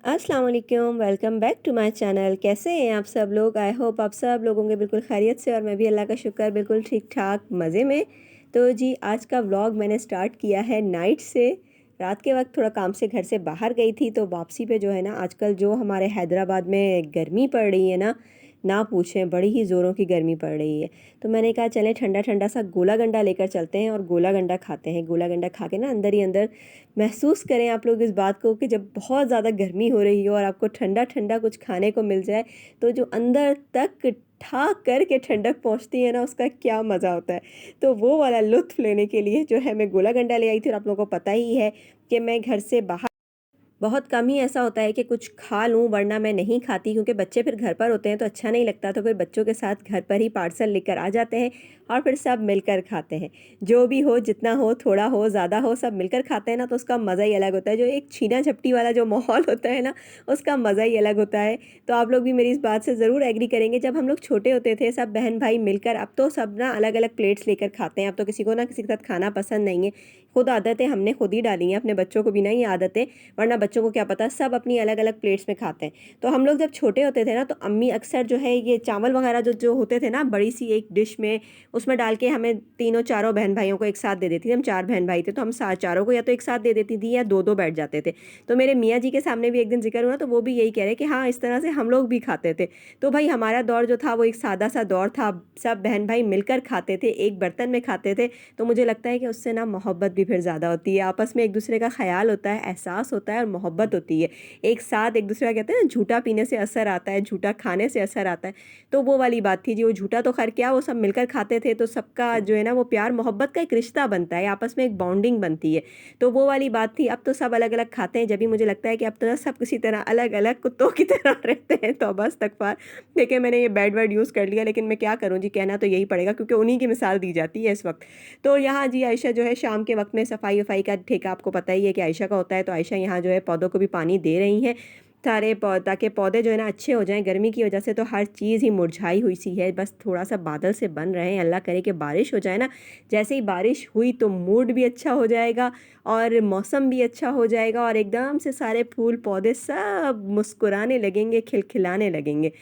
अस्सलाम वालेकुम, welcome back to my channel. कैसे हैं आप सब लोग? आई होप आप सब लोग होंगे बिल्कुल खैरियत से और मैं भी अल्लाह का शुक्र बिल्कुल ठीक-ठाक मज़े में। तो जी आज का व्लॉग मैंने स्टार्ट किया है नाइट से। रात के वक़्त थोड़ा काम से घर से बाहर गई थी तो वापसी पे जो है ना आजकल जो हमारे हैदराबाद में गर्मी पड़ रही है ना पूछें, बड़ी ही ज़ोरों की गर्मी पड़ रही है। तो मैंने कहा चलें ठंडा-ठंडा सा गोला गंडा लेकर चलते हैं और गोला गंडा खाते हैं। गोला गंडा खा के ना अंदर ही अंदर महसूस करें आप लोग इस बात को कि जब बहुत ज़्यादा गर्मी हो रही हो और आपको ठंडा-ठंडा कुछ खाने को मिल जाए, तो जो अंदर तक ठा करके ठंडक पहुँचती है ना, उसका क्या मज़ा होता है। तो वो वाला लुत्फ़ लेने के लिए जो है मैं गोला गंडा ले आई थी और आप लोगों को पता ही है कि मैं घर से बाहर बहुत कम ही ऐसा होता है कि कुछ खा लूँ वरना मैं नहीं खाती क्योंकि बच्चे फिर घर पर होते हैं तो अच्छा नहीं लगता, तो फिर बच्चों के साथ घर पर ही पार्सल लेकर आ जाते हैं और फिर सब मिलकर खाते हैं। जो भी हो, जितना हो, थोड़ा हो, ज़्यादा हो, सब मिलकर खाते हैं ना तो उसका मज़ा ही अलग होता है। जो एक छीना-झपटी वाला जो माहौल होता है ना, उसका मज़ा ही अलग होता है। तो आप लोग भी मेरी इस बात से ज़रूर एग्री करेंगे। जब हम लोग छोटे होते थे सब बहन-भाई मिलकर, अब तो सब ना अलग-अलग प्लेट्स लेकर खाते हैं। अब तो किसी को ना किसी के साथ खाना पसंद नहीं है। खुद आदतें हमने खुद ही डाली हैं, अपने बच्चों को भी ना ये आदतें, वरना बच्चों को क्या पता, सब अपनी अलग-अलग प्लेट्स में खाते हैं। तो हम लोग जब छोटे होते थे ना तो अम्मी अक्सर जो है ये चावल वगैरह जो जो होते थे ना बड़ी सी एक डिश में, उसमें डाल के हमें तीनों चारों बहन-भाइयों को एक साथ दे देती थी। हम 4 बहन-भाई थे तो हम सा चारों को या तो एक साथ दे देती थी या 2-2 बैठ जाते थे। तो मेरे मियाँ जी के सामने भी एक दिन ज़िक्र हुआ तो वो भी यही कह रहे कि हाँ, इस तरह से हम लोग भी खाते थे। तो भाई हमारा दौर जो था वो एक सादा-सा दौर था। सब बहन-भाई मिलकर खाते थे, एक बर्तन में खाते थे। तो मुझे लगता है कि उससे ना मोहब्बत भी फिर ज़्यादा होती है। आपस में एक-दूसरे का ख़याल होता है, एहसास होता है और मोहब्बत होती है। एक साथ एक दूसरे का कहते हैं ना झूठा पीने से असर आता है, झूठा खाने से असर आता है, तो वो वाली बात थी जी। वो झूठा तो ख़ैर क्या, वो सब मिलकर खाते थे तो सबका जो है ना वो प्यार मोहब्बत का एक रिश्ता बनता है, आपस में एक बॉन्डिंग बनती है। तो वो वाली बात थी। अब तो सब अलग-अलग खाते हैं, जब भी मुझे लगता है कि अब तो ना सब किसी तरह अलग-अलग कुत्तों की तरह रहते हैं। तौबा इस्तग़फ़ार। देखिए मैंने ये बैड वर्ड यूज़ कर लिया लेकिन मैं क्या करूँ जी, कहना तो यही पड़ेगा क्योंकि उन्हीं की मिसाल दी जाती है इस वक़्त। तो यहाँ जी आयशा जो है शाम के वक़्त में सफाई-वफ़ाई का ठेका आपको पता ही है कि आयशा का होता है, तो आयशा यहाँ जो है पौधों को भी पानी दे रही हैं। सारे पौ ताकि पौधे जो है ना अच्छे हो जाएँ। गर्मी की वजह से तो हर चीज़ ही मुरझाई हुई सी है, बस थोड़ा-सा बादल से बन रहे हैं, अल्लाह करे कि बारिश हो जाए ना। जैसे ही बारिश हुई तो मूड भी अच्छा हो जाएगा और मौसम भी अच्छा हो जाएगा और एकदम से सारे फूल पौधे सब मुस्कुराने लगेंगे, खिलखिलाने लगेंगे।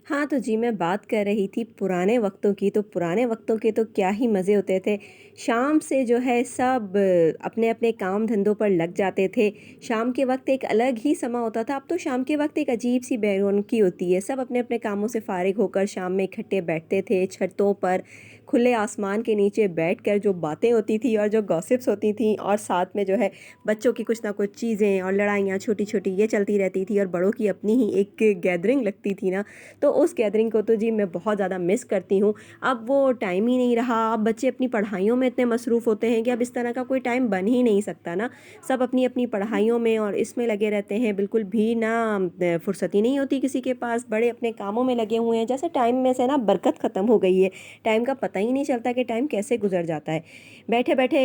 हाँ, तो जी मैं बात कर रही थी पुराने वक़्तों की, तो पुराने वक़्तों के तो क्या ही मज़े होते थे। शाम से जो है सब अपने-अपने काम-धंधों पर लग जाते थे। शाम के वक़्त एक अलग ही समा होता था, अब तो शाम के वक़्त एक अजीब-सी बेरौनकी होती है। सब अपने-अपने कामों से फ़ारिग होकर शाम में इकट्ठे बैठते थे छतों पर, खुले आसमान के नीचे बैठकर जो बातें होती थी और जो गॉसिप्स होती थीं और साथ में जो है बच्चों की कुछ ना कुछ चीज़ें और लड़ाइयाँ छोटी-छोटी ये चलती रहती थी और बड़ों की अपनी ही एक गैदरिंग लगती थी ना, तो उस गैदरिंग को तो जी मैं बहुत ज़्यादा मिस करती हूँ। अब वो टाइम ही नहीं रहा, अब बच्चे अपनी पढ़ाइयों में इतने मसरूफ़ होते हैं कि अब इस तरह का कोई टाइम बन ही नहीं सकता ना। सब अपनी-अपनी पढ़ाइयों में और इसमें लगे रहते हैं, बिल्कुल भी ना फुर्सत ही नहीं होती किसी के पास, बड़े अपने कामों में लगे हुए हैं। जैसे टाइम में से ना बरकत ख़त्म हो गई है, टाइम का पता ही नहीं चलता कि टाइम कैसे गुज़र जाता है। बैठे-बैठे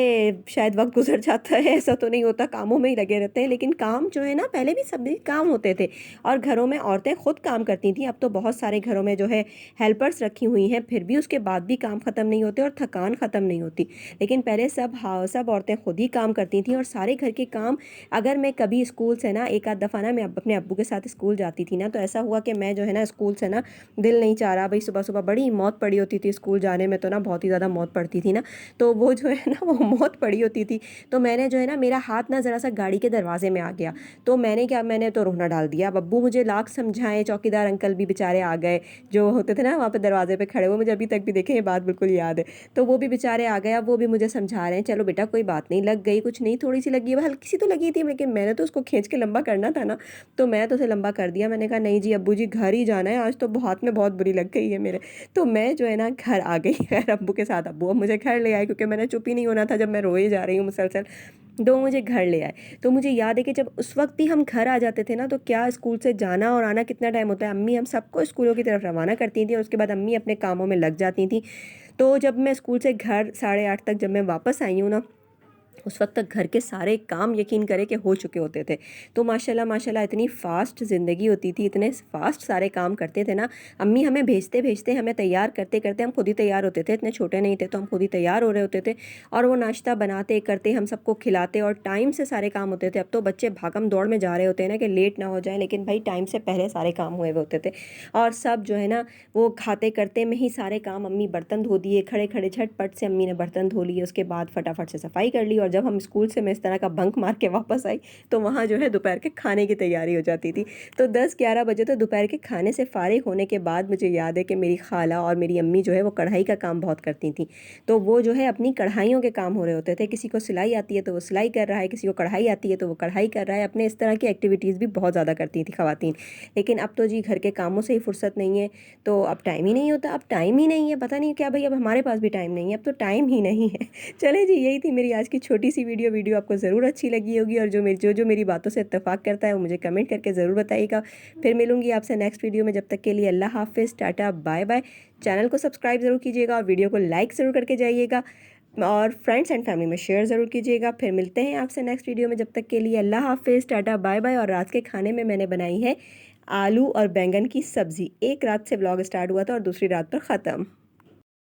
शायद वक़्त गुज़र जाता है, ऐसा तो नहीं होता, कामों में ही लगे रहते हैं। लेकिन काम जो है ना पहले भी सभी काम होते थे और घरों में औरतें खुद काम करती थीं। अब तो बहुत सारे घरों में जो है हेल्पर्स रखी हुई हैं, फिर भी उसके बाद भी काम ख़त्म नहीं होते और थकान ख़त्म नहीं होती। लेकिन पहले सब औरतें खुद ही काम करती थीं और सारे घर के काम, अगर मैं कभी स्कूल से ना एक आध दफ़ा ना मैं अपने अब्बू के साथ स्कूल जाती थी ना, तो ऐसा हुआ कि मैं जो है ना स्कूल से ना दिल नहीं चाह रहा, भई सुबह-सुबह बड़ी मौत पड़ी होती थी स्कूल जाने में, तो ना बहुत ही ज़्यादा मौत पड़ती थी ना, तो वो जो है ना वो मौत पड़ी होती थी। तो मैंने जो है ना मेरा हाथ ना ज़रा-सा गाड़ी के दरवाज़े में आ गया, तो मैंने तो रोना डाल दिया। अब अब्बू मुझे लाख समझाएँ, चौकीदार अंकल भी बेचारे आ गए, जो होते थे ना वहाँ पे दरवाज़े पे खड़े हुए, मुझे अभी तक भी देखें ये बात बिल्कुल याद है। तो वो भी बेचारे आ गए, अब वो भी मुझे समझा रहे हैं, "चलो बेटा कोई बात नहीं, लग गई, कुछ नहीं, थोड़ी-सी लगी है, हल्की-सी तो लगी थी, लेकिन मैंने तो उसको खींच के लंबा करना था ना, तो मैं तो उसे लंबा कर दिया।" मैंने कहा, "नहीं जी अब्बू जी, घर ही जाना है, आज तो हाथ में बहुत बुरी लग गई है मेरे।" तो मैं जो है ना घर आ गई खैर अब्बू के साथ। अब्बू अब मुझे घर ले आए क्योंकि मैंने चुप ही नहीं होना था जब मैं रोए जा रही हूँ मुसलसल, तो मुझे घर ले आए। तो मुझे याद है कि जब उस वक़्त भी हम घर आ जाते थे ना, तो क्या स्कूल से जाना और आना कितना टाइम होता है। अम्मी हम सबको स्कूलों की तरफ रवाना करती थीं और उसके बाद अम्मी अपने कामों में लग जाती थीं। तो जब मैं स्कूल से घर 8:30 तक जब मैं वापस आई हूँ ना, उस वक्त तक घर के सारे काम यकीन करें कि हो चुके होते थे। तो माशाल्लाह माशाल्लाह इतनी फ़ास्ट ज़िंदगी होती थी, इतने फ़ास्ट सारे काम करते थे ना। अम्मी हमें भेजते भेजते, हमें तैयार करते करते हम खुद ही तैयार होते थे, इतने छोटे नहीं थे तो हम खुद ही तैयार हो रहे होते थे। और वो नाश्ता बनाते करते हम सबको खिलाते और टाइम से सारे काम होते थे। अब तो बच्चे भागम दौड़ में जा रहे होते हैं ना कि लेट ना हो जाए, लेकिन भाई टाइम से पहले सारे काम हुए हुए होते थे। और सब जो है ना वो खाते करते में ही सारे काम, अम्मी बर्तन धो दिए, खड़े खड़े झटपट से अम्मी ने बर्तन धो लिए, उसके बाद फटाफट से सफाई कर ली। और जब हम स्कूल से मैं इस तरह का बंक मार के वापस आई तो वहाँ जो है दोपहर के खाने की तैयारी हो जाती थी। तो 10-11 बजे तो दोपहर के खाने से फारिग होने के बाद मुझे याद है कि मेरी खाला और मेरी अम्मी जो है वो कढ़ाई का काम बहुत करती थी। तो वो जो है अपनी कढ़ाइयों के काम हो रहे होते थे, किसी को सिलाई आती है तो वो सिलाई कर रहा है, किसी को कढ़ाई आती है तो वो कढ़ाई कर रहा है, अपने इस तरह की एक्टिविटीज़ भी बहुत ज़्यादा करती थी ख़वातीन। लेकिन अब तो जी घर के कामों से ही फुर्सत नहीं है, तो अब टाइम ही नहीं होता, अब टाइम ही नहीं है, पता नहीं क्या भाई, अब हमारे पास भी टाइम नहीं है, अब तो टाइम ही नहीं है। चलें जी, यही थी मेरी आज की छोटी सी वीडियो आपको ज़रूर अच्छी लगी होगी, और जो मेरी बातों से इत्तेफाक करता है वो मुझे कमेंट करके ज़रूर बताइएगा। फिर मिलूंगी आपसे नेक्स्ट वीडियो में, जब तक के लिए अल्लाह हाफ़िज़, टाटा बाय बाय। चैनल को सब्सक्राइब ज़रूर कीजिएगा और वीडियो को लाइक ज़रूर करके जाइएगा, और फ्रेंड्स एंड फैमिली में शेयर ज़रूर कीजिएगा। फिर मिलते हैं आपसे नेक्स्ट वीडियो में, जब तक के लिए अल्लाह हाफ़िज़, टाटा बाय बाय। और रात के खाने में मैंने बनाई है आलू और बैंगन की सब्ज़ी। एक रात से व्लॉग स्टार्ट हुआ था और दूसरी रात पर ख़त्म।